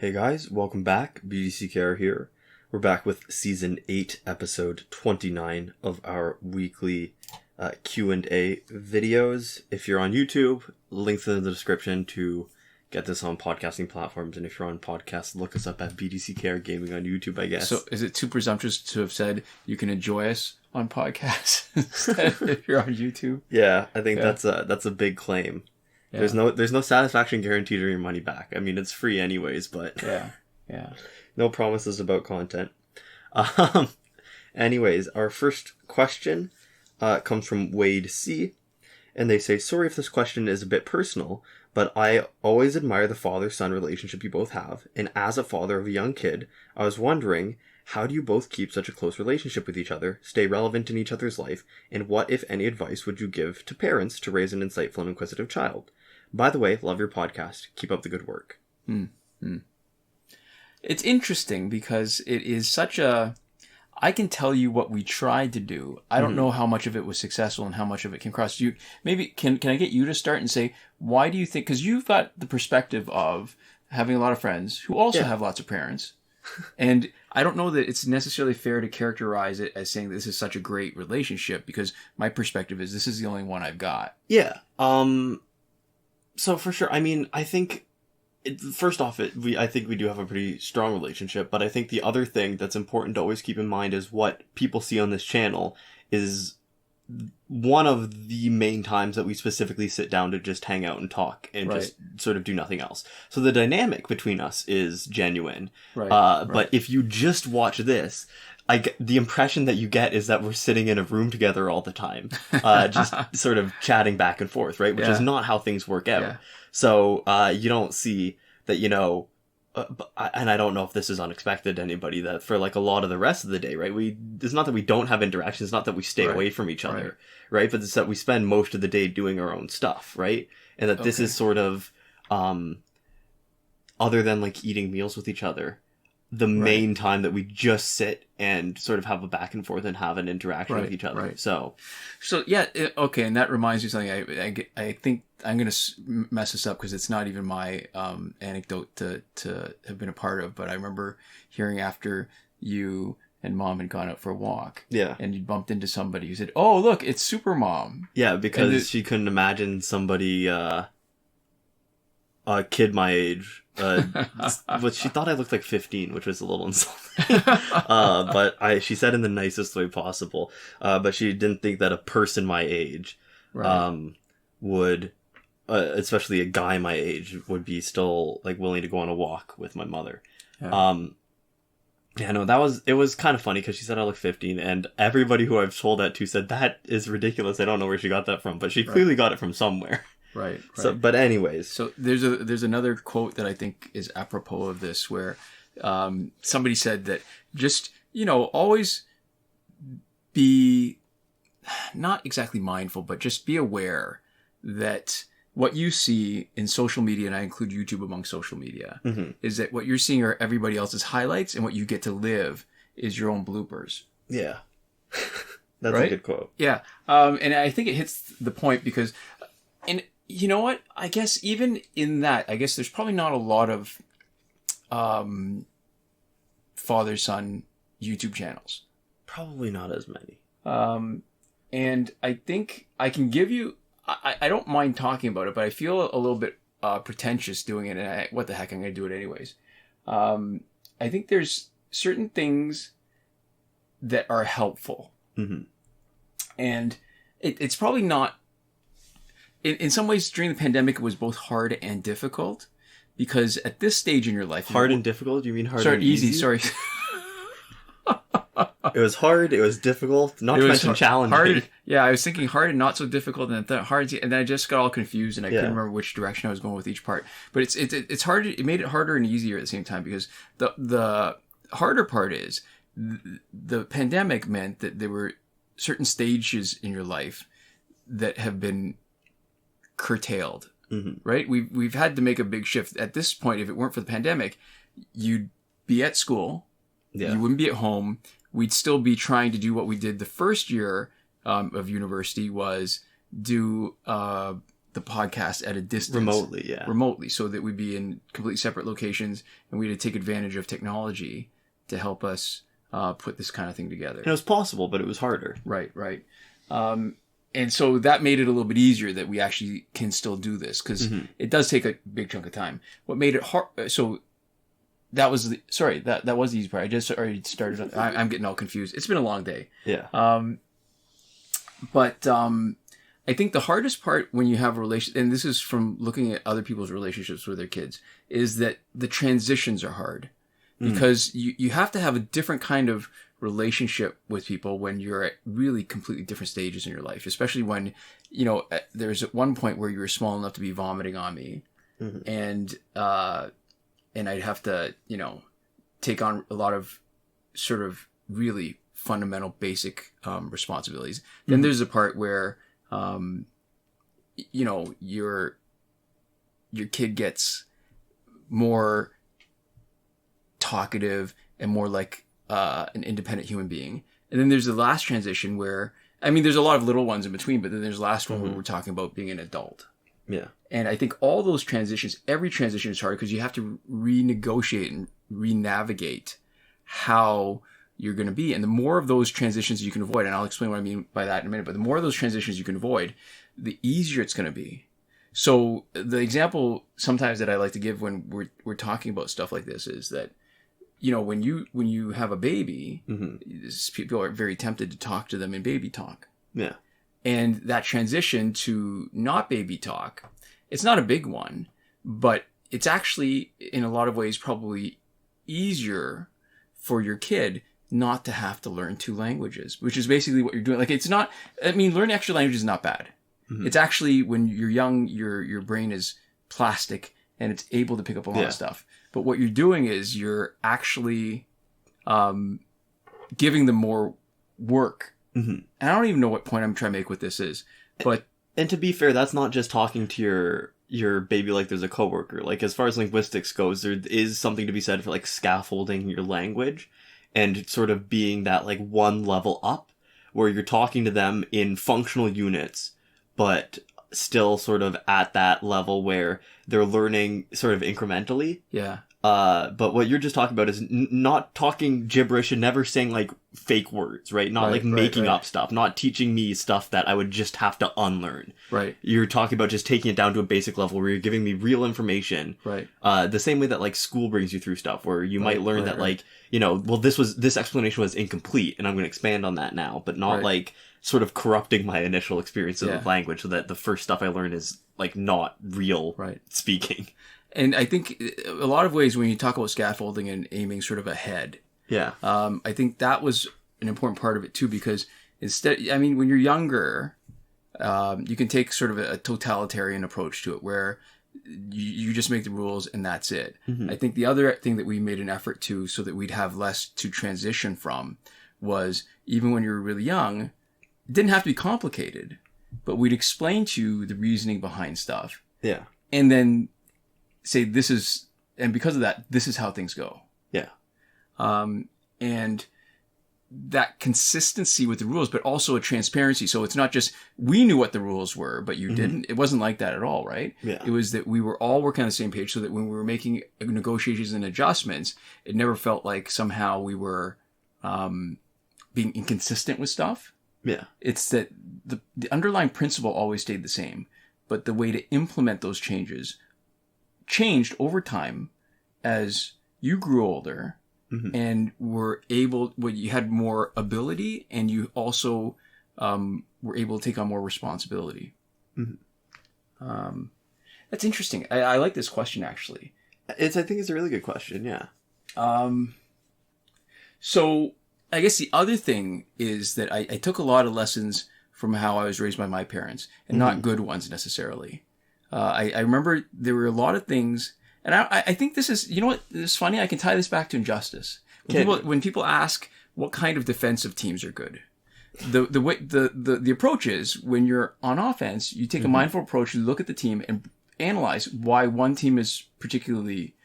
Hey guys, welcome back. BDCKR here. We're back with Season 8, Episode 29 of our weekly Q&A videos. If you're on YouTube, links in the description to get this on podcasting platforms. And if you're on podcasts, look us up at BDCKR Gaming on YouTube, I guess. So is it too presumptuous to have said you can enjoy us on podcasts instead if you're on YouTube? Yeah, I think that's a big claim. Yeah. There's no satisfaction guaranteed or your money back. I mean, it's free anyways, but yeah. No promises about content. Anyways, our first question comes from Wade C. And they say, sorry if this question is a bit personal, but I always admire the father-son relationship you both have. And as a father of a young kid, I was wondering, how do you both keep such a close relationship with each other, stay relevant in each other's life, and what, if any, advice would you give to parents to raise an insightful and inquisitive child? By the way, love your podcast. Keep up the good work. It's interesting because it is such a... I can tell you what we tried to do. I don't know how much of it was successful and how much of it can cross you. Maybe, can I get you to start and say, why do you think... Because you've got the perspective of having a lot of friends who also have lots of parents. And I don't know that it's necessarily fair to characterize it as saying this is such a great relationship, because my perspective is this is the only one I've got. Yeah. So for sure, I mean, I think, first off, I think we do have a pretty strong relationship, but I think the other thing that's important to always keep in mind is what people see on this channel is one of the main times that we specifically sit down to just hang out and talk and just sort of do nothing else. So the dynamic between us is genuine. But if you just watch this, the impression that you get is that we're sitting in a room together all the time, just sort of chatting back and forth, right? Which is not how things work out. Yeah. So you don't see that, and I don't know if this is unexpected to anybody, that for like a lot of the rest of the day, right? It's not that we don't have interactions, it's not that we stay away from each other, right? But it's that we spend most of the day doing our own stuff, right? And that this is sort of, other than like eating meals with each other, the main time that we just sit and sort of have a back and forth and have an interaction with each other. So yeah, okay. And that reminds me of something. I think I'm going to mess this up because it's not even my anecdote to have been a part of. But I remember hearing after you and Mom had gone out for a walk. Yeah. And you bumped into somebody who said, "Oh, look, it's Super Mom." Yeah, because she couldn't imagine somebody, a kid my age. But she thought I looked like 15, which was a little insulting. But she said in the nicest way possible. But she didn't think that a person my age, would, especially a guy my age, would be still like willing to go on a walk with my mother. Yeah. It was kind of funny because she said I look 15, and everybody who I've told that to said that is ridiculous. I don't know where she got that from, but she clearly got it from somewhere. Right. So, but anyways. So there's another quote that I think is apropos of this, where somebody said that just, always be not exactly mindful, but just be aware that what you see in social media, and I include YouTube among social media, is that what you're seeing are everybody else's highlights, and what you get to live is your own bloopers. Yeah. That's a good quote. Yeah. And I think it hits the point because, and you know what? I guess even in that, there's probably not a lot of father-son YouTube channels. Probably not as many. And I think I can give you... I don't mind talking about it, but I feel a little bit pretentious doing it, and what the heck, I'm going to do it anyways. I think there's certain things that are helpful. And it's probably not... In some ways, during the pandemic, it was both hard and difficult, because at this stage in your life... Hard and difficult? You mean hard and easy? Sorry. It was hard, it was difficult, not to mention challenging. Hard, yeah, I was thinking hard and not so difficult, and then hard, and then I just got all confused, and I couldn't remember which direction I was going with each part. But it's hard. It made it harder and easier at the same time, because the harder part is the pandemic meant that there were certain stages in your life that have been curtailed, right? We've had to make a big shift. At this point, if it weren't for the pandemic, you'd be at school, you wouldn't be at home, we'd still be trying to do what we did the first year of university, was do the podcast at a distance. Remotely, so that we'd be in completely separate locations, and we had to take advantage of technology to help us put this kind of thing together. And it was possible, but it was harder. Right. And so that made it a little bit easier that we actually can still do this, because it does take a big chunk of time. What made it hard... So that was the... Sorry, that was the easy part. I just already started... I'm getting all confused. It's been a long day. Yeah. But I think the hardest part when you have a relation... And this is from looking at other people's relationships with their kids, is that the transitions are hard. Because you have to have a different kind of relationship with people when you're at really completely different stages in your life, especially when, there's at one point where you were small enough to be vomiting on me, and I'd have to, take on a lot of sort of really fundamental basic responsibilities. Then there's a part where, your kid gets more talkative and more like an independent human being. And then there's the last transition where, there's a lot of little ones in between, but then there's the last one where we're talking about being an adult. Yeah. And I think all those transitions, every transition is hard because you have to renegotiate and re-navigate how you're going to be. And the more of those transitions you can avoid, and I'll explain what I mean by that in a minute, but the more of those transitions you can avoid, the easier it's going to be. So the example sometimes that I like to give when we're talking about stuff like this is that, when you have a baby, people are very tempted to talk to them in baby talk. Yeah. And that transition to not baby talk, it's not a big one, but it's actually in a lot of ways probably easier for your kid not to have to learn 2 languages, which is basically what you're doing. Like, it's not, learning extra language is not bad. It's actually, when you're young, your brain is plastic and it's able to pick up a lot of stuff. But what you're doing is you're actually giving them more work. And I don't even know what point I'm trying to make with this is. But and to be fair, that's not just talking to your baby like there's a coworker. Like, as far as linguistics goes, there is something to be said for like scaffolding your language and sort of being that like one level up where you're talking to them in functional units, but still sort of at that level where they're learning sort of incrementally. Yeah. But what you're just talking about is not talking gibberish and never saying like fake words, right? Not making up stuff, not teaching me stuff that I would just have to unlearn. Right. You're talking about just taking it down to a basic level where you're giving me real information. Right. The same way that like school brings you through stuff where you might learn that like, this explanation was incomplete and I'm going to expand on that now, but not like sort of corrupting my initial experience of language so that the first stuff I learned is like not real speaking. And I think a lot of ways when you talk about scaffolding and aiming sort of ahead, I think that was an important part of it too, because when you're younger, you can take sort of a totalitarian approach to it where you just make the rules and that's it. I think the other thing that we made an effort to, so that we'd have less to transition from, was even when you were really young, it didn't have to be complicated, but we'd explain to you the reasoning behind stuff. Yeah. And then say and because of that, this is how things go. Yeah. And that consistency with the rules, but also a transparency. So it's not just we knew what the rules were, but you didn't. It wasn't like that at all, right? Yeah. It was that we were all working on the same page, so that when we were making negotiations and adjustments, it never felt like somehow we were being inconsistent with stuff. Yeah. It's that the underlying principle always stayed the same, but the way to implement those changes changed over time as you grew older and you had more ability, and you also were able to take on more responsibility. That's interesting. I like this question, actually. I think it's a really good question, yeah. So I guess the other thing is that I took a lot of lessons from how I was raised by my parents, and not good ones necessarily. I remember there were a lot of things, and I think this is, this is funny, I can tie this back to injustice. When people ask what kind of defensive teams are good, the way the approach is, when you're on offense, you take a mindful approach, you look at the team and analyze why one team is particularly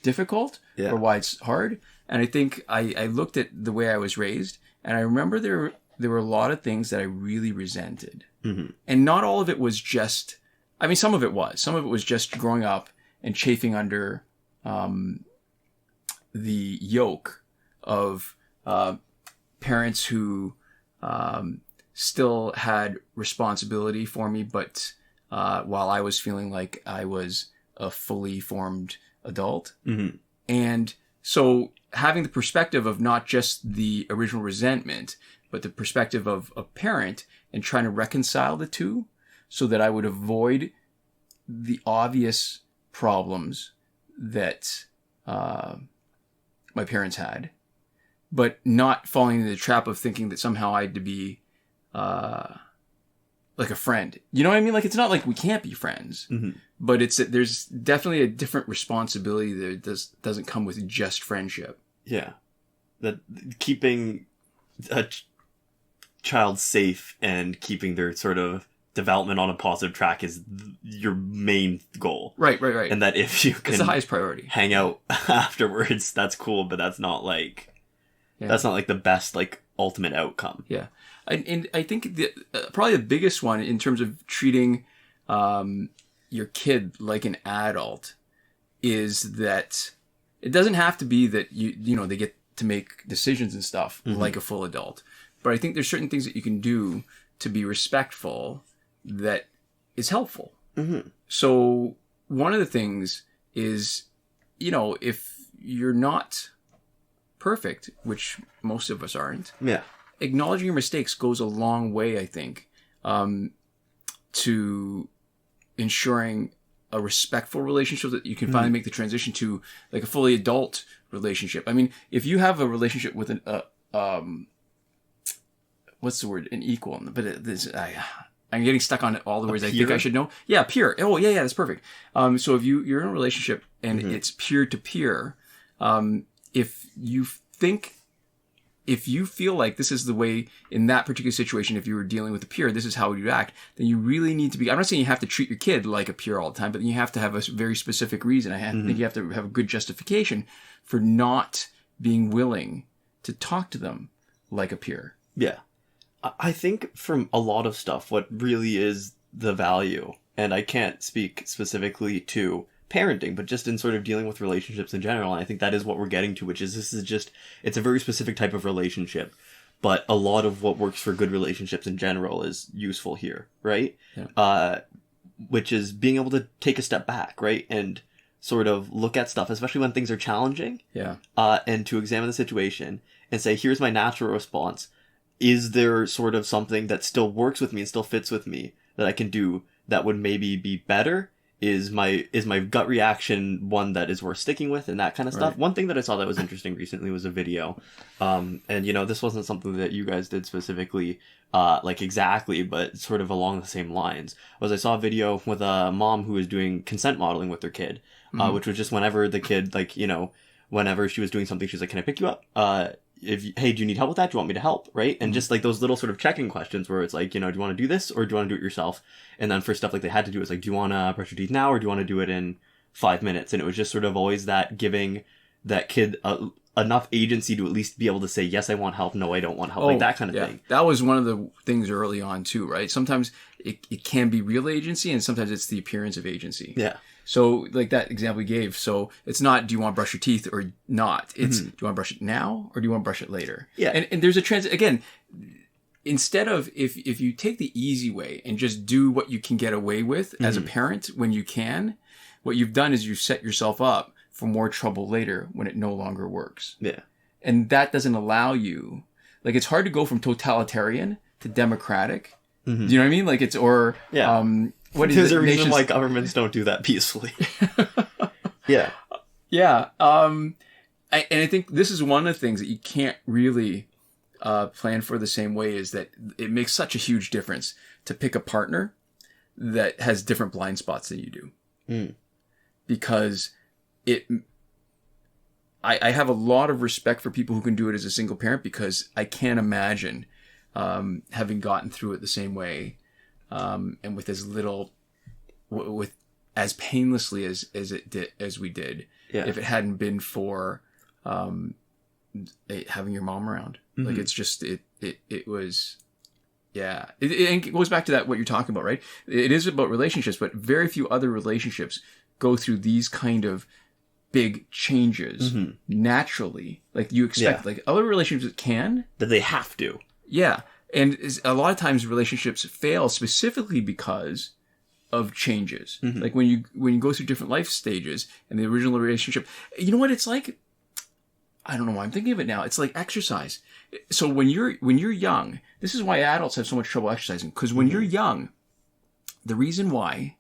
difficult or why it's hard. And I think I looked at the way I was raised, and I remember there were a lot of things that I really resented. And not all of it was just, I mean, some of it was just growing up and chafing under the yoke of parents who still had responsibility for me, but while I was feeling like I was a fully formed adult. Mm-hmm. And so having the perspective of not just the original resentment, but the perspective of a parent and trying to reconcile the two so that I would avoid the obvious problems that my parents had, but not falling into the trap of thinking that somehow I had to be like a friend. You know what I mean? Like, it's not like we can't be friends, mm-hmm. but there's definitely a different responsibility that doesn't come with just friendship. Yeah. That keeping a child safe and keeping their sort of development on a positive track is your main goal. Right. And that if you can it's the highest priority. Hang out afterwards, that's cool, but that's not like the best, like, ultimate outcome. Yeah. And I think probably the biggest one in terms of treating your kid like an adult is that it doesn't have to be that you know they get to make decisions and stuff mm-hmm. like a full adult. But I think there's certain things that you can do to be respectful that is helpful. Mm-hmm. So one of the things is, you know, if you're not perfect, which most of us aren't. Yeah. Acknowledging your mistakes goes a long way, I think, to ensuring a respectful relationship that you can finally make the transition to like a fully adult relationship. I mean, if you have a relationship with what's the word? An equal, but I'm getting stuck on all the words I think I should know. Yeah, peer. Oh, yeah, that's perfect. So if you're in a relationship and mm-hmm. it's peer to peer, if you feel like this is the way in that particular situation, if you were dealing with a peer, this is how you act, then you really need to be, I'm not saying you have to treat your kid like a peer all the time, but you have to have a very specific reason. I mm-hmm. think you have to have a good justification for not being willing to talk to them like a peer. Yeah. I think from a lot of stuff, what really is the value, and I can't speak specifically to parenting, but just in sort of dealing with relationships in general. And I think that is what we're getting to, which is it's a very specific type of relationship, but a lot of what works for good relationships in general is useful here, right? Yeah. Which is being able to take a step back, right? And sort of look at stuff, especially when things are challenging. Yeah. And to examine the situation and say, here's my natural response. Is there sort of something that still works with me and still fits with me that I can do that would maybe be better? Is my gut reaction one that is worth sticking with and that kind of stuff? Right. One thing that I saw that was interesting recently was a video. And, you know, this wasn't something that you guys did specifically, like exactly, but sort of along the same lines. Was I saw a video with a mom who was doing consent modeling with their kid, mm-hmm. Which was just whenever the kid, like, you know, whenever she was doing something, she was like, can I pick you up? Hey, do you need help with that? Do you want me to help? Right? And just like those little sort of check-in questions where it's like, you know, do you want to do this or do you want to do it yourself? And then for stuff like they had to do, it's like, do you want to brush your teeth now or do you want to do it in 5 minutes? And it was just sort of always that giving that kid enough agency to at least be able to say, yes, I want help. No, I don't want help. Like that kind of thing. That was one of the things early on too, right? Sometimes it can be real agency and sometimes it's the appearance of agency. Yeah. So, like that example you gave, so it's not, do you want to brush your teeth or not? It's, mm-hmm. do you want to brush it now or do you want to brush it later? Yeah. And there's a again, instead of, if you take the easy way and just do what you can get away with mm-hmm. as a parent when you can, what you've done is you set yourself up for more trouble later when it no longer works. Yeah. And that doesn't allow you, like, it's hard to go from totalitarian to democratic. Mm-hmm. Do you know what I mean? Like, it's, or, There's a reason why governments don't do that peacefully. Yeah. Yeah. And I think this is one of the things that you can't really plan for the same way, is that it makes such a huge difference to pick a partner that has different blind spots than you do. Mm. Because I have a lot of respect for people who can do it as a single parent, because I can't imagine having gotten through it the same way. And with as little, with as painlessly as we did, yeah. if it hadn't been for having your mom around. Mm-hmm. Like, it's just it Yeah. It goes back to that, what you're talking about, right? It is about relationships, but very few other relationships go through these kind of big changes naturally. Like you expect, like other relationships can. That they have to. Yeah. And a lot of times relationships fail specifically because of changes. Like when you go through different life stages and the original relationship, you know what it's like? I don't know why I'm thinking of it now. It's like exercise. So when you're young, this is why adults have so much trouble exercising. Because when you're young, the reason why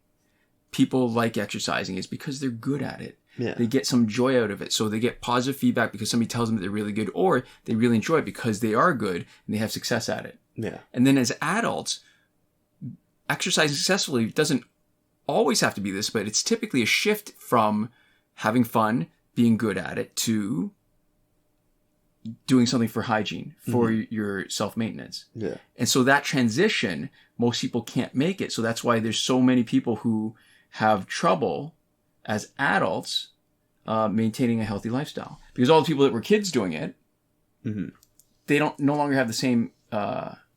people like exercising is because they're good at it. Yeah. They get some joy out of it. So they get positive feedback because somebody tells them that they're really good, or they really enjoy it because they are good and they have success at it. Yeah. And then as adults, exercising successfully doesn't always have to be this, but it's typically a shift from having fun, being good at it, to doing something for hygiene, for your self-maintenance. Yeah. And so that transition, most people can't make it. So that's why there's so many people who have trouble as adults maintaining a healthy lifestyle. Because all the people that were kids doing it, they no longer have the same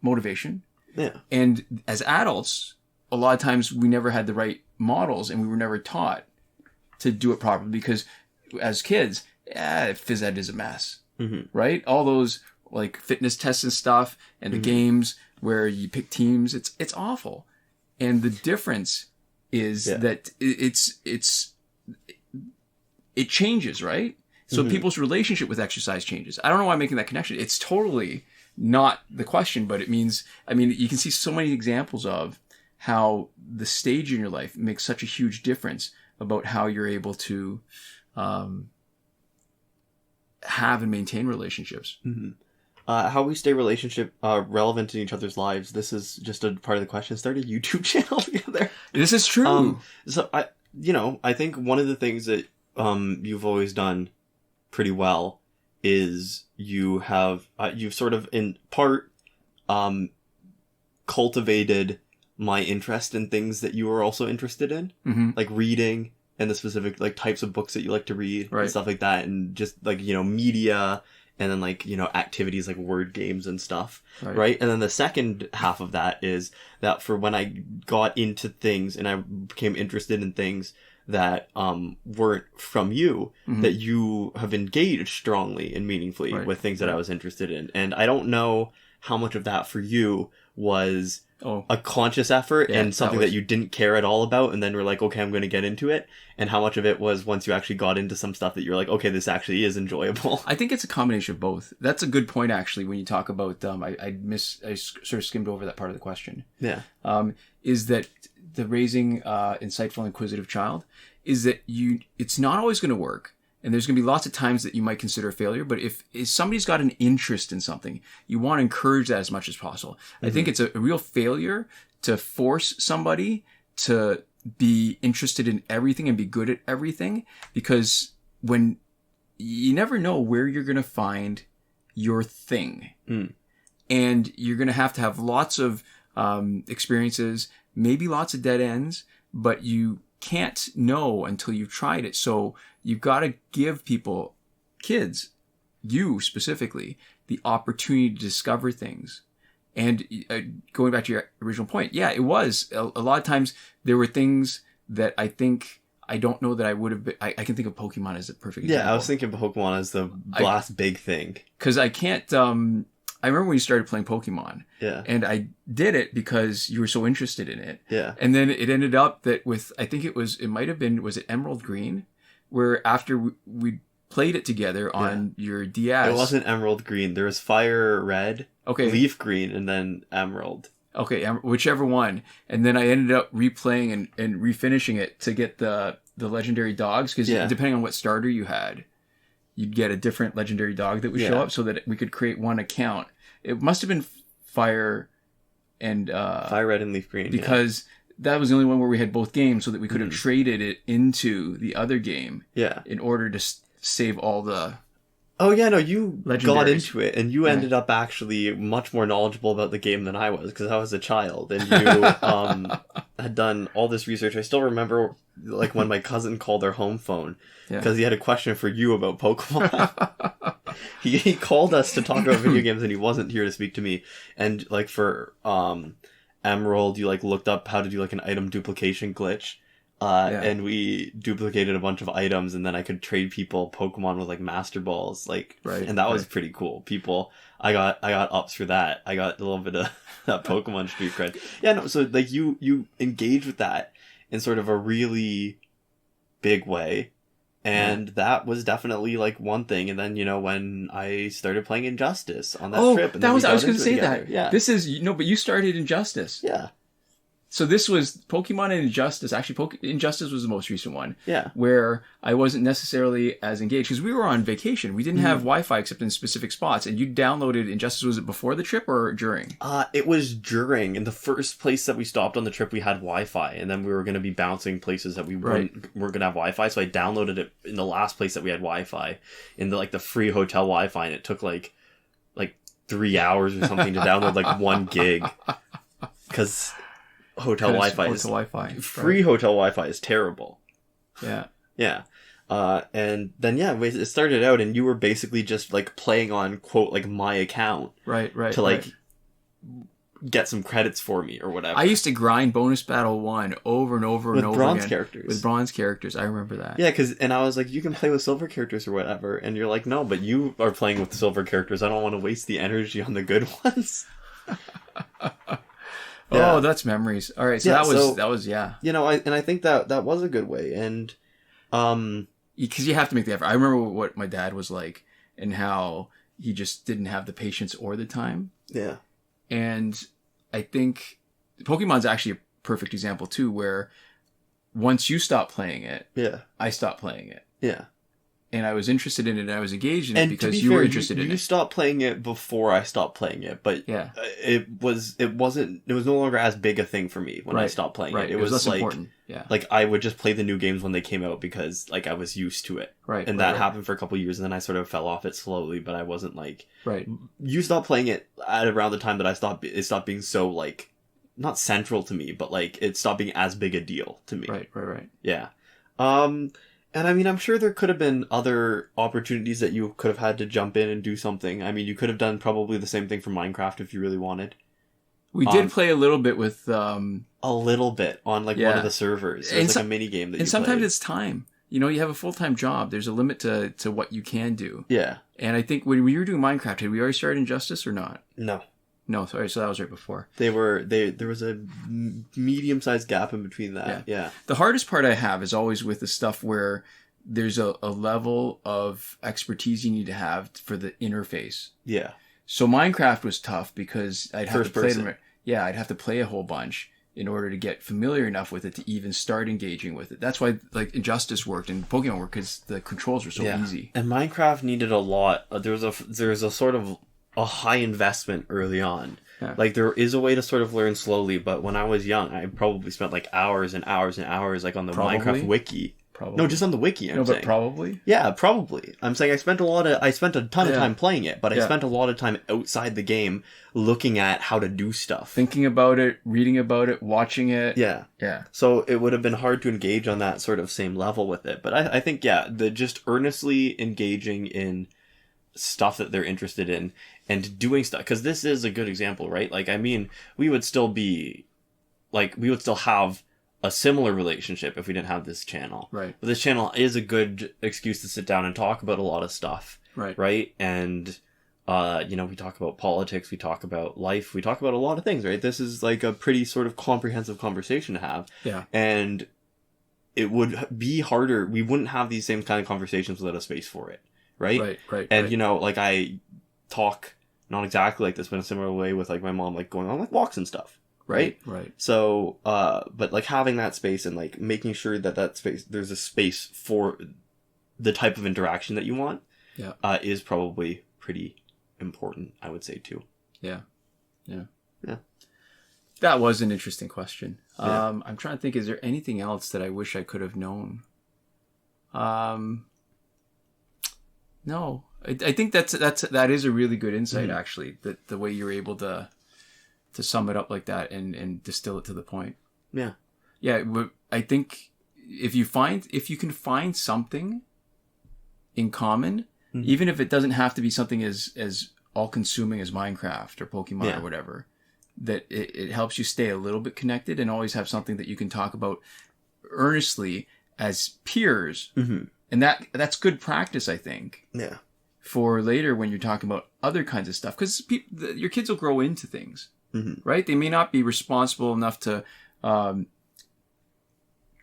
motivation. Yeah. And as adults, a lot of times we never had the right models and we were never taught to do it properly, because as kids, phys ed is a mess. Right? All those like fitness tests and stuff and the games where you pick teams, it's awful. And the difference is that it changes, right? So people's relationship with exercise changes. I don't know why I'm making that connection. It's totally not the question, but it means, I mean, you can see so many examples of how the stage in your life makes such a huge difference about how you're able to have and maintain relationships. How we stay relevant in each other's lives. This is just a part of the question. Start a YouTube channel together. This is true. So I think one of the things that you've always done pretty well is you've sort of in part cultivated my interest in things that you were also interested in, like reading and the specific like types of books that you like to read and stuff like that, and just like, media, and then like, activities like word games and stuff. Right. And then the second half of that is that for when I got into things and I became interested in things that weren't from you, that you have engaged strongly and meaningfully with things that I was interested in. And I don't know how much of that for you was a conscious effort and something that you didn't care at all about, and then we're like, okay, I'm going to get into it, and how much of it was once you actually got into some stuff that you're like, okay, this actually is enjoyable. I think it's a combination of both. That's a good point, actually, when you talk about I sort of skimmed over that part of the question. Is that the raising insightful and inquisitive child is that it's not always going to work. And there's going to be lots of times that you might consider a failure, but if somebody's got an interest in something, you want to encourage that as much as possible. I think it's a real failure to force somebody to be interested in everything and be good at everything, because when you never know where you're going to find your thing. And you're going to have lots of experiences, maybe lots of dead ends, but you can't know until you've tried it. So you've got to give people, kids, you specifically, the opportunity to discover things. And going back to your original point, it was a lot of times there were things that I don't know that I would have been. I can think of Pokemon as a perfect example. I was thinking of Pokemon as the last big thing. Because I can't. I remember when you started playing Pokemon. And I did it because you were so interested in it. And then it ended up that with, I think was it Emerald Green? Where after we played it together on your DS. It wasn't Emerald Green. There was Fire Red, Leaf Green, and then Emerald. Okay, whichever one. And then I ended up replaying and refinishing it to get the legendary dogs, because depending on what starter you had, you'd get a different legendary dog that would show up, so that we could create one account. It must have been Fire Red and Leaf Green, because that was the only one where we had both games, so that we could have traded it into the other game in order to save all the you got into it, and you ended up actually much more knowledgeable about the game than I was, because I was a child, and you had done all this research. I still remember like when my cousin called our home phone because he had a question for you about Pokemon. he called us to talk about video games and he wasn't here to speak to me. And like for Emerald, you like looked up how to do like an item duplication glitch. And we duplicated a bunch of items, and then I could trade people Pokemon with like Master Balls, like, and that was pretty cool. I got ups for that. I got a little bit of that Pokemon street cred. Yeah, no, so like you engage with that in sort of a really big way, and that was definitely like one thing. And then when I started playing Injustice on that trip, and I was going to say together. that. Yeah, this is but you started Injustice. Yeah. So this was Pokemon and Injustice. Actually, Injustice was the most recent one. Yeah. Where I wasn't necessarily as engaged because we were on vacation. We didn't have Wi-Fi except in specific spots. And you downloaded Injustice. Was it before the trip or during? It was during. In the first place that we stopped on the trip, we had Wi-Fi. And then we were going to be bouncing places that we weren't going to have Wi-Fi. So I downloaded it in the last place that we had Wi-Fi. In the free hotel Wi-Fi. And it took like 3 hours or something to download 1 gig. Because... Hotel Wi-Fi. Free hotel Wi-Fi is terrible. Yeah. Yeah. And then, it started out and you were basically just playing on, quote, my account. Right. To get some credits for me or whatever. I used to grind Bonus Battle 1 over and over and over with bronze characters. With bronze characters. I remember that. Yeah, and I was like, you can play with silver characters or whatever. And you're like, no, but you are playing with silver characters. I don't want to waste the energy on the good ones. Yeah. Oh, that's memories. All right, so that was. I think that was a good way, and because you have to make the effort. I remember what my dad was like, and how he just didn't have the patience or the time. Yeah, and I think Pokemon's actually a perfect example too, where once you stop playing it, I stopped playing it. Yeah. And I was interested in it, and I was engaged in it because you were interested in it. You stopped playing it before I stopped playing it, but it was no longer as big a thing for me when I stopped playing it. It was less important. Yeah. I would just play the new games when they came out because I was used to it. Right. And that happened for a couple of years, and then I sort of fell off it slowly, but I wasn't Right. You stopped playing it at around the time that it stopped being so not central to me, but it stopped being as big a deal to me. Right. Yeah. And I mean, I'm sure there could have been other opportunities that you could have had to jump in and do something. I mean, you could have done probably the same thing for Minecraft if you really wanted. We did play a little bit with... A little bit on one of the servers. There's a mini game that you And sometimes played. It's time. You have a full-time job. There's a limit to what you can do. Yeah. And I think when we were doing Minecraft, had we already started Injustice or not? No, sorry. So that was right before. There was a medium-sized gap in between that. Yeah. The hardest part I have is always with the stuff where there's a level of expertise you need to have for the interface. Yeah. So Minecraft was tough because I'd have First person. I'd have to play a whole bunch in order to get familiar enough with it to even start engaging with it. That's why Injustice worked and Pokemon worked because the controls were so easy. And Minecraft needed a lot. There was a sort of a high investment early on. Yeah. There is a way to sort of learn slowly, but when I was young, I probably spent hours and hours and hours on the Minecraft wiki. Probably. No, just on the wiki. But probably. Yeah, probably. I'm saying I spent a ton of time playing it, but I spent a lot of time outside the game looking at how to do stuff, thinking about it, reading about it, watching it. Yeah. So it would have been hard to engage on that sort of same level with it, but I think the just earnestly engaging in stuff that they're interested in and doing stuff, because this is a good example, right? We would still have a similar relationship if we didn't have this channel. Right. But this channel is a good excuse to sit down and talk about a lot of stuff. Right. Right? And, we talk about politics, we talk about life, we talk about a lot of things, right? This is a pretty sort of comprehensive conversation to have. Yeah. And it would be harder. We wouldn't have these same kind of conversations without a space for it. Right? Right. And, I talk not exactly like this, but in a similar way with my mom, going on walks and stuff. Right. So, but having that space and making sure that space, there's a space for the type of interaction that you want, is probably pretty important, I would say too. Yeah. That was an interesting question. Yeah. I'm trying to think, is there anything else that I wish I could have known? No, I think that is a really good insight, actually, that the way you're able to sum it up like that and distill it to the point. Yeah. I think if you can find something in common even if it doesn't have to be something as all-consuming as Minecraft or Pokemon or whatever, that it helps you stay a little bit connected and always have something that you can talk about earnestly as peers. And that's good practice, I think. Yeah. For later when you're talking about other kinds of stuff. Because your kids will grow into things, right? They may not be responsible enough to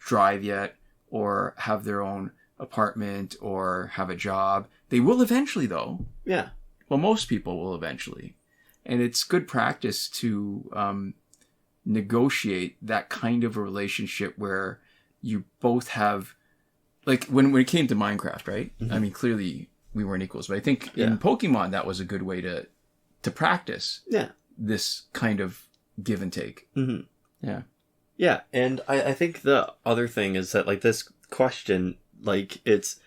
drive yet or have their own apartment or have a job. They will eventually, though. Yeah. Well, most people will eventually. And it's good practice to negotiate that kind of a relationship where you both have... Like, when it came to Minecraft, right? I mean, clearly we weren't equals. But I think in Pokemon, that was a good way to practice this kind of give and take. Yeah. Yeah, and I think the other thing is that, like, this question, like, it's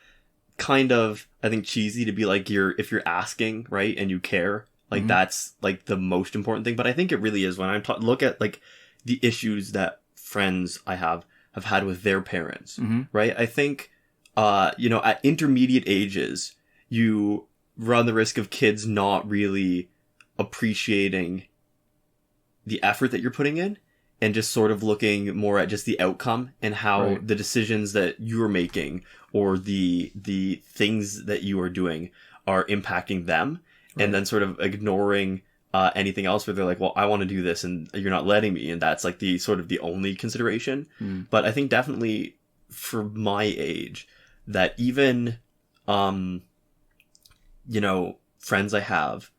kind of, I think, cheesy to be like, if you're asking, right, and you care, like, that's, like, the most important thing. But I think it really is when I look at, like, the issues that friends I have had with their parents, right? I think, at intermediate ages, you run the risk of kids not really appreciating the effort that you're putting in and just sort of looking more at just the outcome and how the decisions that you're making or the things that you are doing are impacting them, and then sort of ignoring anything else where they're like, well, I want to do this and you're not letting me, and that's like the sort of the only consideration. But I think definitely for my age that even friends I have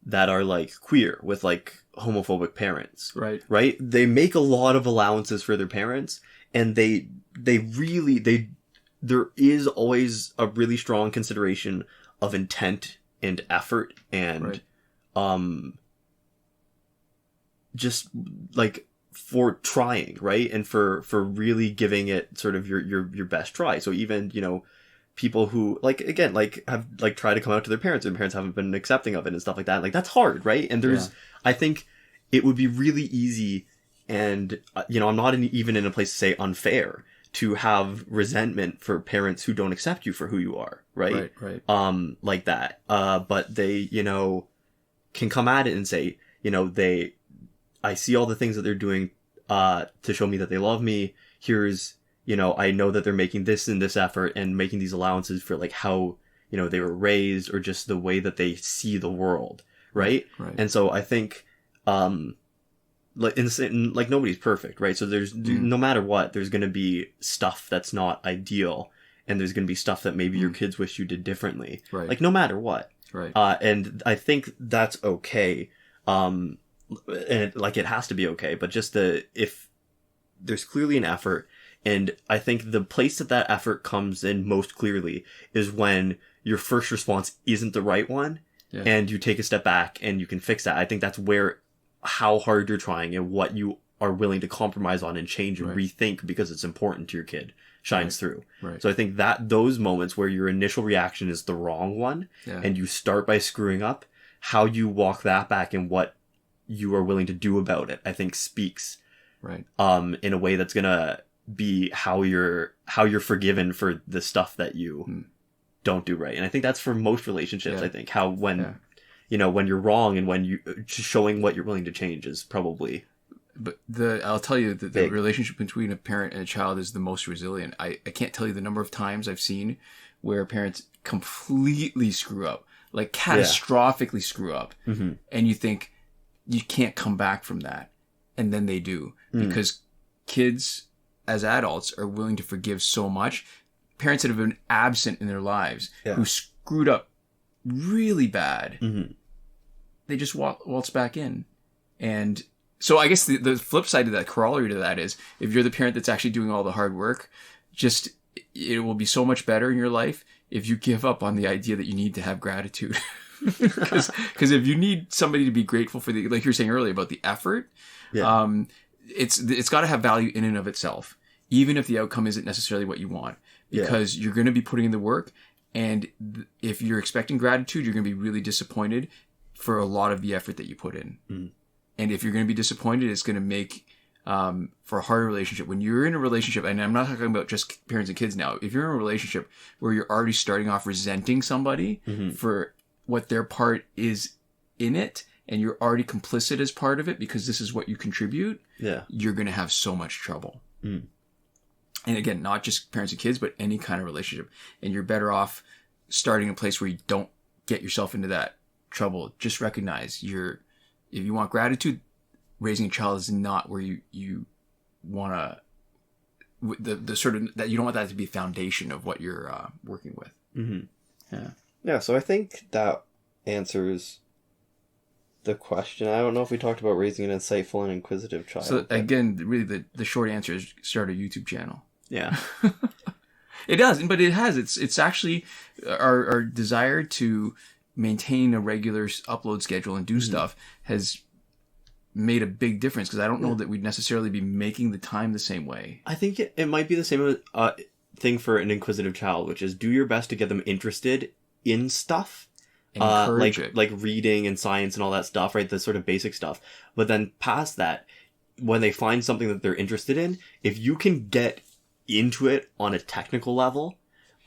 that are like queer with like homophobic parents, right, they make a lot of allowances for their parents, and there is always a really strong consideration of intent and effort and just like for trying, right, and for really giving it sort of your best try. So even people who like again like have like tried to come out to their parents and parents haven't been accepting of it and stuff like that, like that's hard, right? And there's I think it would be really easy, and I'm not even in a place to say unfair, to have resentment for parents who don't accept you for who you are, right? Like that. But they can come at it and say, I see all the things that they're doing to show me that they love me. Here's, I know that they're making this and this effort and making these allowances for like how, they were raised or just the way that they see the world. Right. And so I think, like nobody's perfect, right? So there's no matter what, there's going to be stuff that's not ideal, and there's going to be stuff that maybe your kids wish you did differently. Like no matter what. And I think that's okay. And it has to be okay, but just if there's clearly an effort, and I think the place that effort comes in most clearly is when your first response isn't the right one, and you take a step back and you can fix that. I think that's where how hard you're trying and what you are willing to compromise on and change and rethink because it's important to your kid shines through. So I think that those moments where your initial reaction is the wrong one, and you start by screwing up, how you walk that back and what you are willing to do about it, I think speaks in a way that's gonna be how you're forgiven for the stuff that you don't do right. And I think that's for most relationships. I think how when you're wrong and when you showing what you're willing to change is probably. But I'll tell you that the relationship between a parent and a child is the most resilient. I can't tell you the number of times I've seen where parents completely screw up, like catastrophically screw up, and you think you can't come back from that, and then they do, because kids as adults are willing to forgive so much. Parents that have been absent in their lives who screwed up really bad, they just waltz back in. And so I guess the flip side of that, corollary to that, is if you're the parent that's actually doing all the hard work, it will be so much better in your life if you give up on the idea that you need to have gratitude. Because if you need somebody to be grateful for like you were saying earlier about the effort, it's got to have value in and of itself, even if the outcome isn't necessarily what you want, because you're going to be putting in the work. And if you're expecting gratitude, you're going to be really disappointed for a lot of the effort that you put in. And if you're going to be disappointed, it's going to make for a harder relationship, when you're in a relationship, and I'm not talking about just parents and kids now, if you're in a relationship where you're already starting off resenting somebody for what their part is in it, and you're already complicit as part of it because this is what you contribute, you're going to have so much trouble. And again, not just parents and kids, but any kind of relationship. And you're better off starting a place where you don't get yourself into that trouble. Just recognize if you want gratitude, raising a child is not where you want to, the sort of, that you don't want that to be a foundation of what you're working with. Yeah. So I think that answers the question. I don't know if we talked about raising an insightful and inquisitive child. So again, really the short answer is start a YouTube channel. Yeah. It does, but it has. It's actually our desire to maintain a regular upload schedule and do stuff has made a big difference, because I don't know that we'd necessarily be making the time the same way. I think it might be the same thing for an inquisitive child, which is do your best to get them interested in stuff. Like reading and science and all that stuff, right? The sort of basic stuff. But then past that, when they find something that they're interested in, if you can get into it on a technical level,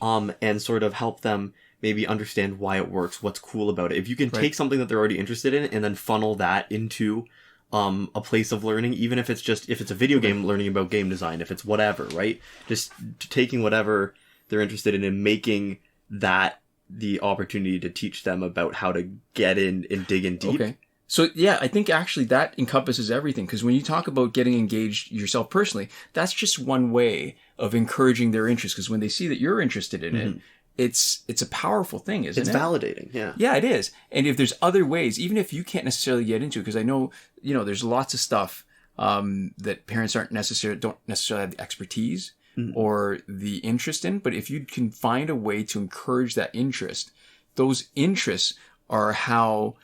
and sort of help them maybe understand why it works, what's cool about it. If you can take something that they're already interested in and then funnel that into a place of learning, even if it's a video game, learning about game design, if it's whatever, right? Just taking whatever they're interested in and making that the opportunity to teach them about how to get in and dig in deep. Okay. So yeah, I think actually that encompasses everything, because when you talk about getting engaged yourself personally, that's just one way of encouraging their interest, because when they see that you're interested in it, it's a powerful thing, isn't it? It's validating, yeah. Yeah, it is. And if there's other ways, even if you can't necessarily get into it, because I know, there's lots of stuff that parents don't necessarily have the expertise or the interest in, but if you can find a way to encourage that interest, those interests are how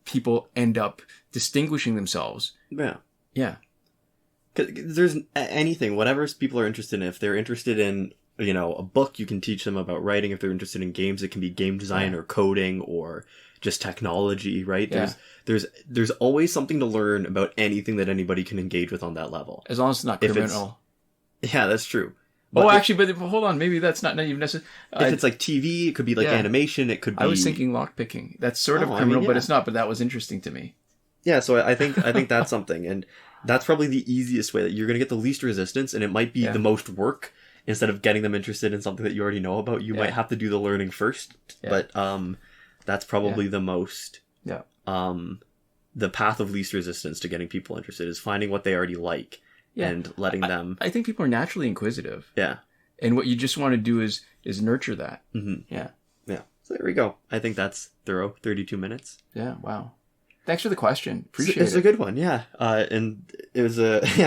people end up distinguishing themselves. Yeah. Yeah. 'Cause there's anything, whatever people are interested in. If they're interested in, a book, you can teach them about writing. If they're interested in games, it can be game design or coding or just technology, right? Yeah. There's always something to learn about anything that anybody can engage with on that level. As long as it's not criminal. Yeah, that's true. But but hold on, maybe that's not even necessary. If it's like TV, it could be like animation, it could be... I was thinking lockpicking. That's sort of criminal, but it's not, but that was interesting to me. Yeah, so I think that's something, and that's probably the easiest way that you're going to get the least resistance, and it might be the most work. Instead of getting them interested in something that you already know about, you might have to do the learning first. Yeah. But that's probably the most... Yeah. The path of least resistance to getting people interested is finding what they already like and letting them... I think people are naturally inquisitive. Yeah. And what you just want to do is nurture that. Mm-hmm. Yeah. Yeah. So there we go. I think that's thorough. 32 minutes. Yeah. Wow. Thanks for the question. Appreciate it. It's a good one, yeah. And it was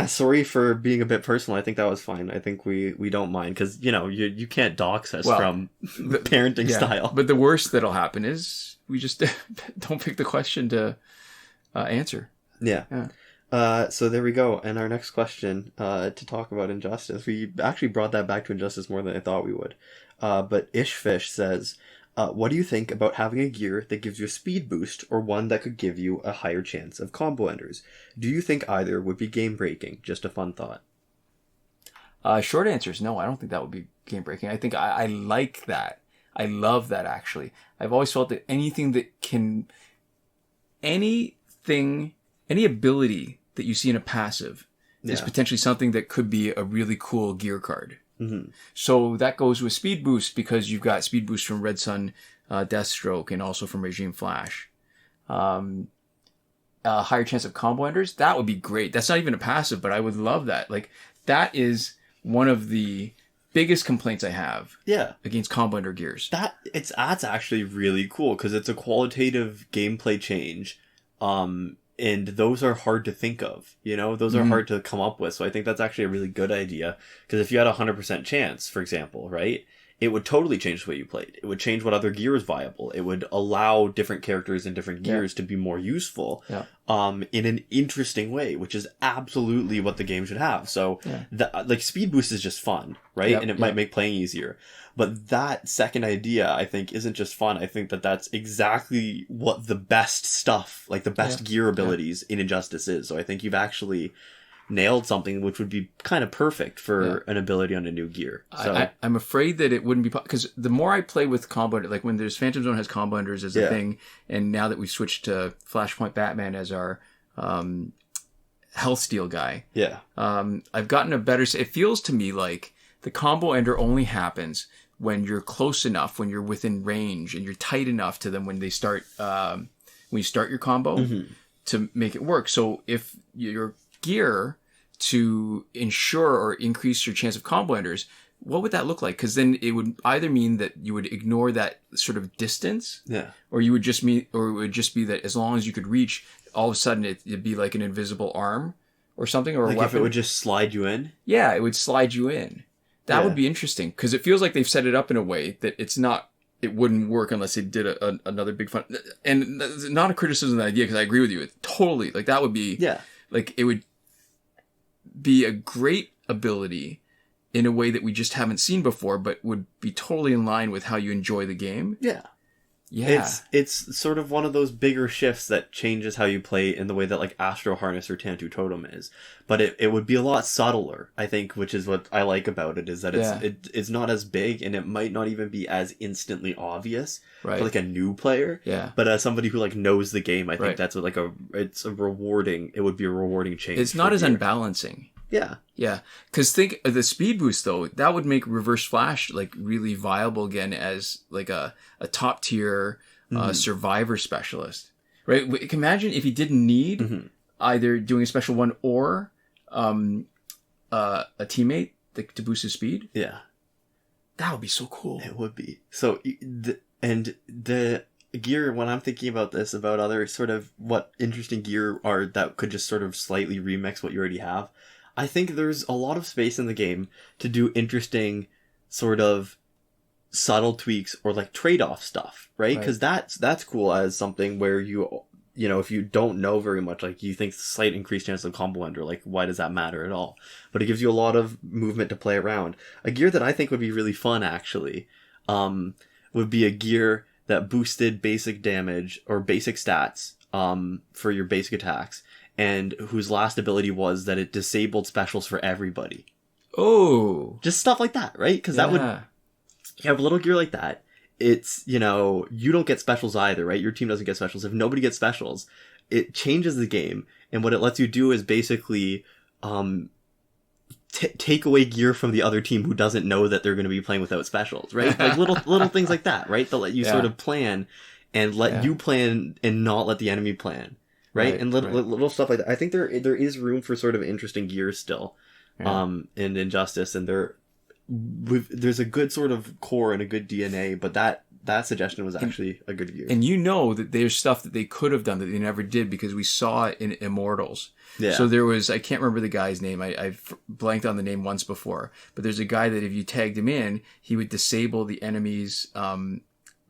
sorry for being a bit personal. I think that was fine. I think we don't mind, because, you can't dox us from parenting style. But the worst that'll happen is we just don't pick the question to answer. Yeah. So there we go. And our next question to talk about injustice. We actually brought that back to injustice more than I thought we would. But Ishfish says... what do you think about having a gear that gives you a speed boost or one that could give you a higher chance of combo enders? Do you think either would be game breaking? Just a fun thought. Short answer is no. I don't think that would be game breaking. I think I like that. I love that, actually. I've always felt that any ability that you see in a passive is potentially something that could be a really cool gear card. Mm-hmm. So that goes with Speed Boost, because you've got Speed Boost from Red Sun, Deathstroke, and also from Regime Flash. A higher chance of combo enders, that would be great. That's not even a passive, but I would love that. Like, that is one of the biggest complaints I have against combo ender gears. That's actually really cool, because it's a qualitative gameplay change. And those are hard to think of, those are hard to come up with. So I think that's actually a really good idea, because if you had a 100% chance, for example, right, it would totally change the way you played. It would change what other gear is viable. It would allow different characters and different gears to be more useful, in an interesting way, which is absolutely what the game should have. So Speed Boost is just fun, right? And it might make playing easier. But that second idea, I think, isn't just fun. I think that that's exactly what the best stuff, like the best gear abilities in Injustice is. So I think you've actually nailed something which would be kind of perfect for an ability on a new gear. So I'm afraid that it wouldn't be because the more I play with combo, like when there's Phantom Zone has combo enders as a thing, and now that we've switched to Flashpoint Batman as our health steal guy, I've gotten a better. It feels to me like the combo ender only happens when you're close enough, when you're within range, and you're tight enough to them when they start when you start your combo to make it work. So if your gear to ensure or increase your chance of combo enders, what would that look like? Because then it would either mean that you would ignore that sort of distance, or you would just mean, or it would just be that as long as you could reach, all of a sudden it'd be like an invisible arm or something, or like a weapon. If it would just slide you in. Yeah, it would slide you in. That would be interesting because it feels like they've set it up in a way that it's not. It wouldn't work unless they did another big fun. And not a criticism of the idea because I agree with you. It totally like that would be like it would be a great ability in a way that we just haven't seen before, but would be totally in line with how you enjoy the game. Yeah. It's sort of one of those bigger shifts that changes how you play in the way that like Astro Harness or Tantu Totem is. But it would be a lot subtler, I think, which is what I like about it, is that it's not as big and it might not even be as instantly obvious for like a new player. But as somebody who like knows the game, I think that's like it would be a rewarding change. It's not as unbalancing. Yeah. Because think of the speed boost, though, that would make Reverse Flash like really viable again as like a top tier survivor specialist, right? Imagine if you didn't need either doing a special one or a teammate to boost his speed. That would be so cool. It would be. So, the gear, when I'm thinking about this, about other sort of what interesting gear are that could just sort of slightly remix what you already have, I think there's a lot of space in the game to do interesting sort of subtle tweaks or like trade-off stuff, right? Because that's cool as something where you know, if you don't know very much, like you think slight increased chance of combo ender, like why does that matter at all? But it gives you a lot of movement to play around. A gear that I think would be really fun actually would be a gear that boosted basic damage or basic stats for your basic attacks, and whose last ability was that it disabled specials for everybody. Oh. Just stuff like that, right? Because that would... You have a little gear like that. It's, you know, you don't get specials either, right? Your team doesn't get specials. If nobody gets specials, it changes the game. And what it lets you do is basically take away gear from the other team who doesn't know that they're going to be playing without specials, right? Like little things like that, right? That let you sort of plan and let you plan and not let the enemy plan. Right? And little stuff like that. I think there is room for sort of interesting gears still, in Injustice, and there's a good sort of core and a good DNA, but that suggestion was actually a good gear. And you know that there's stuff that they could have done that they never did because we saw it in Immortals. So there was, I can't remember the guy's name. I've blanked on the name once before, but there's a guy that if you tagged him in, he would disable the enemy's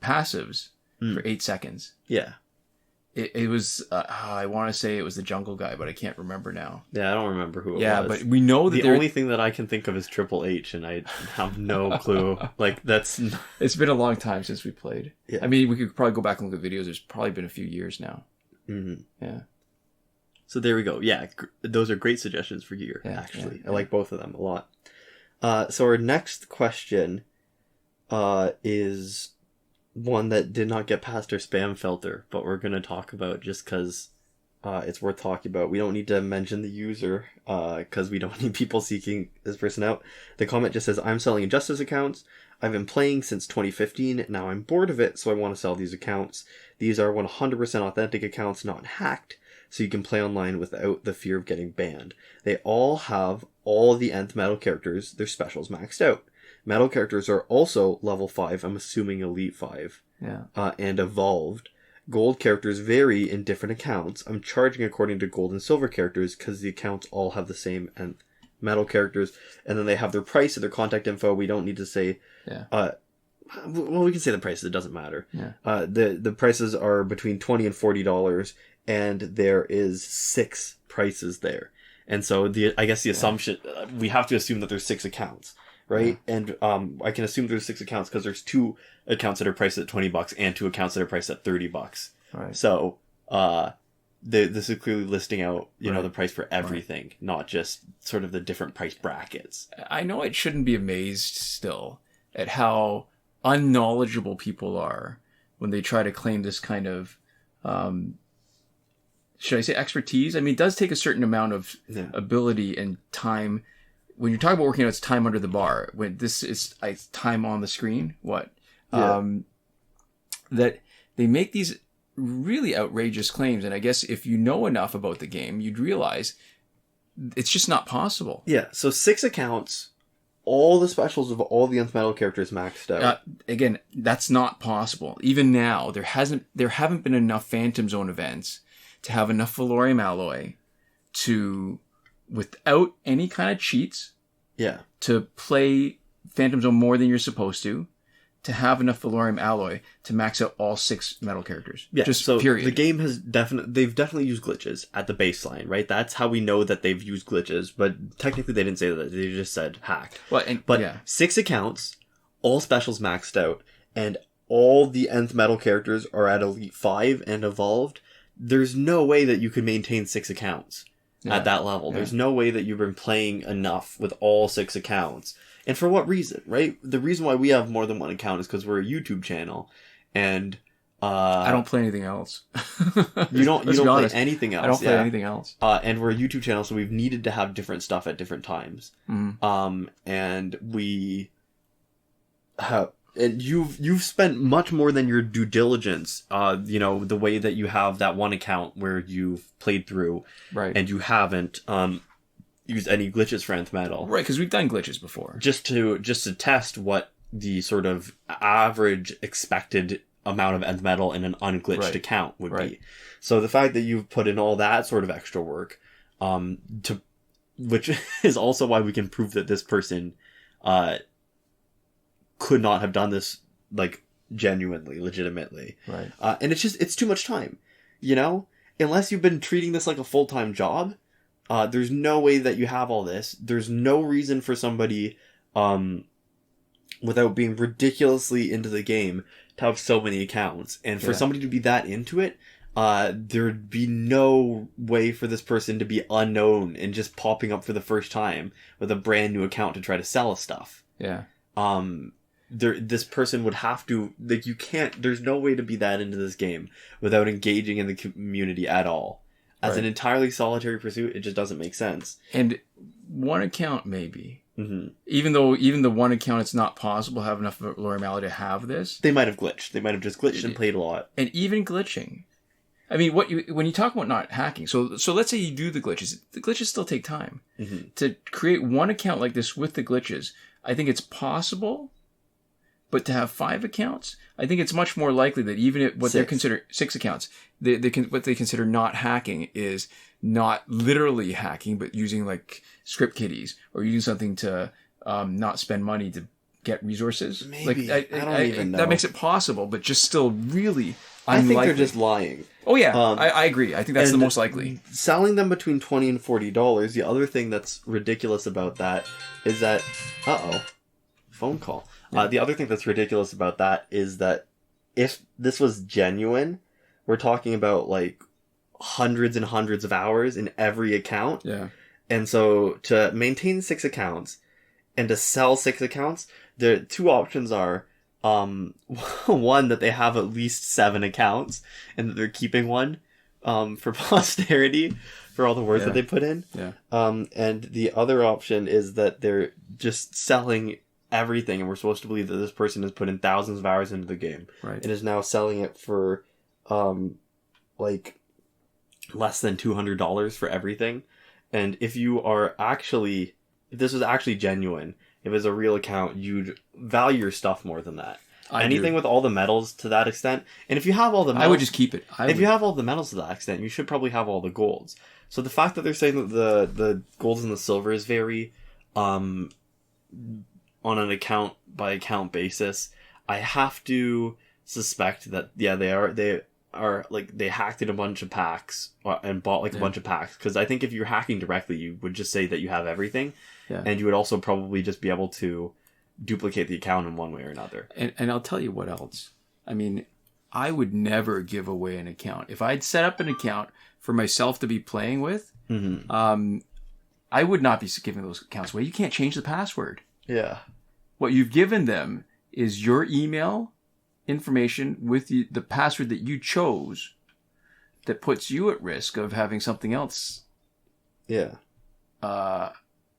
passives for 8 seconds. It was, I want to say it was the jungle guy, but I can't remember now. Yeah, I don't remember who it was. Yeah, but we know that the only thing that I can think of is Triple H, and I have no clue. Like, that's... It's been a long time since we played. I mean, we could probably go back and look at videos. There's probably been a few years now. Yeah. So there we go. Yeah, those are great suggestions for gear, actually. I like both of them a lot. So our next question is... one that did not get past our spam filter, but we're going to talk about just because it's worth talking about. We don't need to mention the user because we don't need people seeking this person out. The comment just says, I'm selling Injustice accounts. I've been playing since 2015. Now I'm bored of it, so I want to sell these accounts. These are 100% authentic accounts, not hacked, so you can play online without the fear of getting banned. They all have all the Nth Metal characters, their specials maxed out. Metal characters are also level 5, I'm assuming Elite 5, and evolved. Gold characters vary in different accounts. I'm charging according to gold and silver characters because the accounts all have the same Nth Metal characters, and then they have their price and their contact info. We don't need to say... well, we can say the prices, it doesn't matter. The prices are between $20 and $40, and there is 6 prices there. And so I guess the assumption... we have to assume that there's 6 accounts. Right? And I can assume there's 6 accounts because there's 2 accounts that are priced at $20 and 2 accounts that are priced at $30. Right. So this is clearly listing out, you know, Right. the price for everything, not just sort of the different price brackets. I know I shouldn't be amazed still at how unknowledgeable people are when they try to claim this kind of, should I say expertise? I mean, it does take a certain amount of ability and time. When you're talking about working out, it's time under the bar. When this is time on the screen, that they make these really outrageous claims. And I guess if you know enough about the game, you'd realize it's just not possible. Yeah, so 6 accounts, all the specials of all the nth metal characters maxed out. Again, that's not possible. Even now, there haven't been enough Phantom Zone events to have enough Valorium alloy to, without any kind of cheats, to play Phantom Zone more than you're supposed to have enough Valorium alloy to max out all 6 metal characters. Yeah, just so period. The game has they've definitely used glitches at the baseline, right? That's how we know that they've used glitches, but technically they didn't say that. They just said hack. Well, 6 accounts, all specials maxed out, and all the nth metal characters are at Elite 5 and evolved. There's no way that you could maintain 6 accounts at that level. There's no way that you've been playing enough with all 6 accounts. And for what reason, right? The reason why we have more than one account is because we're a YouTube channel, and I don't play anything else. you don't play anything else. I don't play anything else. And we're a YouTube channel, so we've needed to have different stuff at different times. Mm-hmm. And we have, and you've spent much more than your due diligence. You know, the way that you have that one account where you've played through, right, and you haven't use any glitches for nth metal. Right, because we've done glitches before. Just to test what the sort of average expected amount of nth metal in an unglitched account would be. So the fact that you've put in all that sort of extra work, which is also why we can prove that this person could not have done this, like, genuinely, legitimately. Right. And it's too much time. You know? Unless you've been treating this like a full-time job, there's no way that you have all this. There's no reason for somebody, without being ridiculously into the game, to have so many accounts. And for somebody to be that into it, there'd be no way for this person to be unknown and just popping up for the first time with a brand new account to try to sell stuff. Yeah. This person would have to, like, you can't, there's no way to be that into this game without engaging in the community at all. As an entirely solitary pursuit, it just doesn't make sense. And one account, maybe. Mm-hmm. Even the one account, it's not possible to have enough Valorium to have this. They might have glitched. They might have just glitched and played a lot. And even glitching. I mean, when you talk about not hacking, so let's say you do the glitches still take time. Mm-hmm. To create one account like this with the glitches, I think it's possible. But to have 5 accounts, I think it's much more likely that even if what they're considered 6 accounts, what they consider not hacking is not literally hacking, but using like script kiddies or using something to not spend money to get resources. Maybe. Like, I don't even know. That makes it possible, but just still really unlikely. I think they're just lying. Oh yeah, I agree. I think that's the most likely. Selling them between $20 and $40. The other thing that's ridiculous about that is that phone call. The other thing that's ridiculous about that is that if this was genuine, we're talking about like hundreds and hundreds of hours in every account. Yeah. And so to maintain 6 accounts and to sell 6 accounts, the 2 options are one, that they have at least 7 accounts and that they're keeping one for posterity for all the work that they put in. Yeah. And the other option is that they're just selling everything, and we're supposed to believe that this person has put in thousands of hours into the game, and is now selling it for like less than $200 for everything. And if this was actually genuine, if it was a real account, you'd value your stuff more than that. Anything with all the medals to that extent, and if you have all the medals, I would just keep it. If you have all the medals to that extent, you should probably have all the golds. So the fact that they're saying that the golds and the silvers vary on an account by account basis, I have to suspect that they are like they hacked in a bunch of packs and bought like a bunch of packs, because I think if you're hacking directly, you would just say that you have everything, and you would also probably just be able to duplicate the account in one way or another. And I'll tell you what else. I mean, I would never give away an account. If I'd set up an account for myself to be playing with, I would not be giving those accounts away. You can't change the password. Yeah. What you've given them is your email information with the password that you chose that puts you at risk of having something else. Yeah.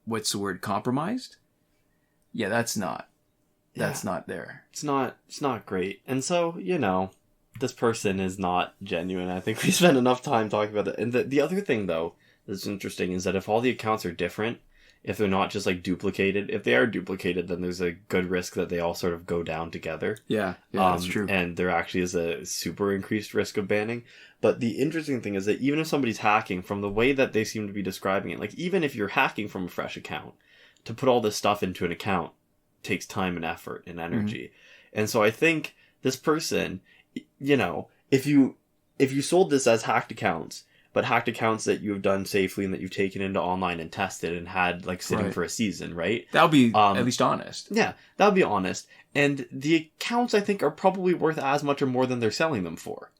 What's the word? Compromised? Yeah, that's not there. It's not great. And so, this person is not genuine. I think we spent enough time talking about that. And the other thing, though, that's interesting is that if all the accounts are different, if they're not just like duplicated, if they are duplicated, then there's a good risk that they all sort of go down together. Yeah, that's true. And there actually is a super increased risk of banning. But the interesting thing is that even if somebody's hacking, from the way that they seem to be describing it, like even if you're hacking from a fresh account, to put all this stuff into an account takes time and effort and energy. And so I think this person, if you sold this as hacked accounts, but hacked accounts that you have done safely and that you've taken into online and tested and had like sitting for a season, right? That would be at least honest. Yeah, that would be honest. And the accounts, I think, are probably worth as much or more than they're selling them for.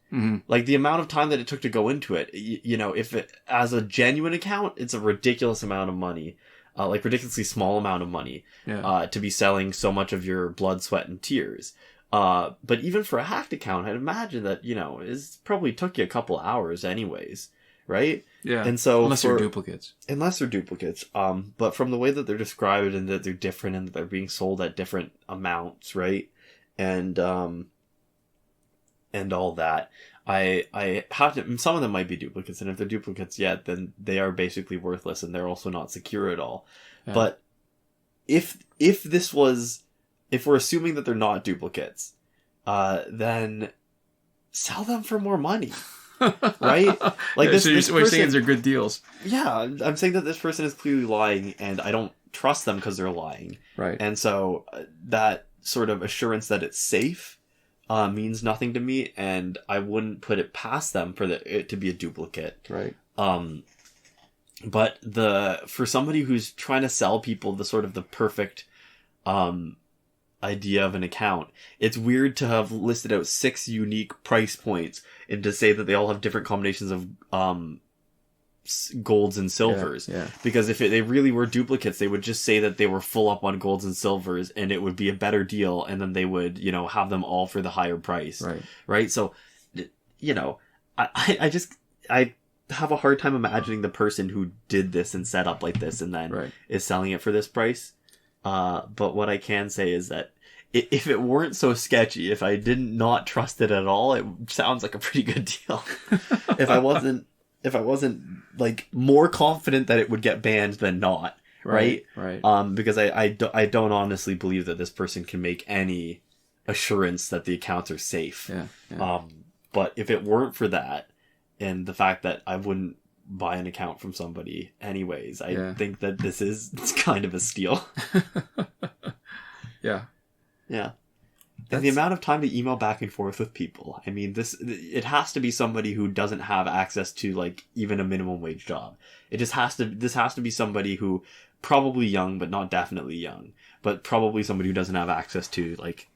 Like the amount of time that it took to go into it, if it as a genuine account, it's a ridiculous amount of money, like ridiculously small amount of money, to be selling so much of your blood, sweat, and tears. But even for a hacked account, I'd imagine that, it probably took you a couple hours anyways. Right? Yeah. And so unless they're duplicates. But from the way that they're described and that they're different and that they're being sold at different amounts, right? And all that, I have to, some of them might be duplicates, and if they're duplicates then they are basically worthless and they're also not secure at all. Yeah. But if we're assuming that they're not duplicates, then sell them for more money. Right? Like what you're saying is they're good deals. Yeah, I'm saying that this person is clearly lying, and I don't trust them because they're lying. Right. And so that sort of assurance that it's safe means nothing to me, and I wouldn't put it past them for it to be a duplicate. Right. But for somebody who's trying to sell people the perfect idea of an account, it's weird to have listed out 6 unique price points and to say that they all have different combinations of golds and silvers. Yeah. Because if they really were duplicates, they would just say that they were full up on golds and silvers, and it would be a better deal, and then they would have them all for the higher price. Right. So I have a hard time imagining the person who did this and set up like this and then is selling it for this price. But what I can say is that if it weren't so sketchy, if I did not trust it at all, it sounds like a pretty good deal. If I wasn't like more confident that it would get banned than not, right? Because I don't honestly believe that this person can make any assurance that the accounts are safe. But if it weren't for that, and the fact that I wouldn't buy an account from somebody anyways, I think that it's kind of a steal. Yeah. And the amount of time to email back and forth with people. I mean, it has to be somebody who doesn't have access to like even a minimum wage job. This has to be somebody who probably young, but not definitely young, but probably somebody who doesn't have access to like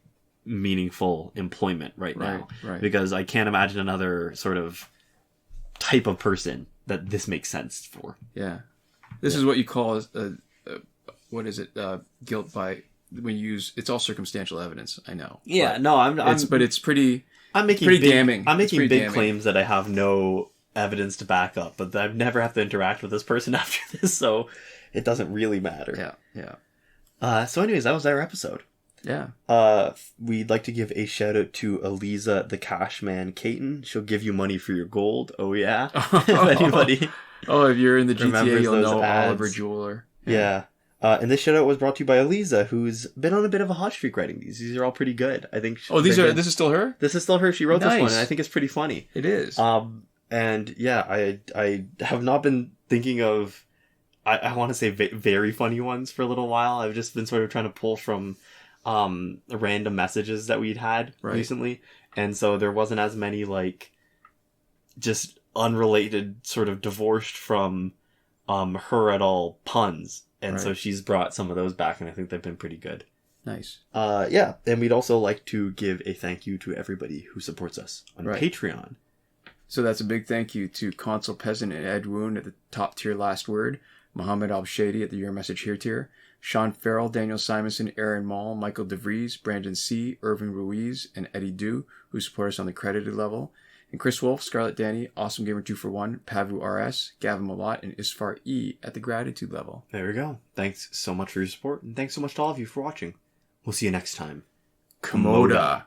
meaningful employment right now. Because I can't imagine another sort of type of person that this makes sense for. Yeah. This is what you call what is it? Guilt by when you use, it's all circumstantial evidence. I know. Yeah, but no, but it's pretty. I'm making pretty big, damning. I'm making big claims that I have no evidence to back up, but I've never have to interact with this person after this, so it doesn't really matter. Yeah. So anyways, that was our episode. Yeah. We'd like to give a shout out to Eliza the Cashman Caton. She'll give you money for your gold. Oh yeah. If anybody. If you're in the GTA, you'll know ads. Oliver Jeweler. Yeah. And this shout out was brought to you by Eliza, who's been on a bit of a hot streak writing these. These are all pretty good. I think. This is still her? This is still her. She wrote this one, and I think it's pretty funny. It is. And yeah, I have not been thinking of, I want to say very funny ones for a little while. I've just been sort of trying to pull from random messages that we'd had recently, and so there wasn't as many like just unrelated, sort of divorced from her at all puns, and so she's brought some of those back, and I think they've been pretty good. Nice. Yeah, and we'd also like to give a thank you to everybody who supports us on Patreon. So that's a big thank you to Consul Peasant and Edwoon at the top tier last word, Mohammed Albshaiti at the Your Message Here tier, Shawn, Farrell, Daniel Simonson, Aaron Maule, Michael DeVries, Brandon C., Irvin Ruiz, and Eddydoo, who support us on the credited level, and Chris Wolf, Scarlet Danny, Awesome Gamer 241, Pavu RS, Gavin Malott, and Isfar E at the gratitude level. There we go. Thanks so much for your support, and thanks so much to all of you for watching. We'll see you next time. Komoda.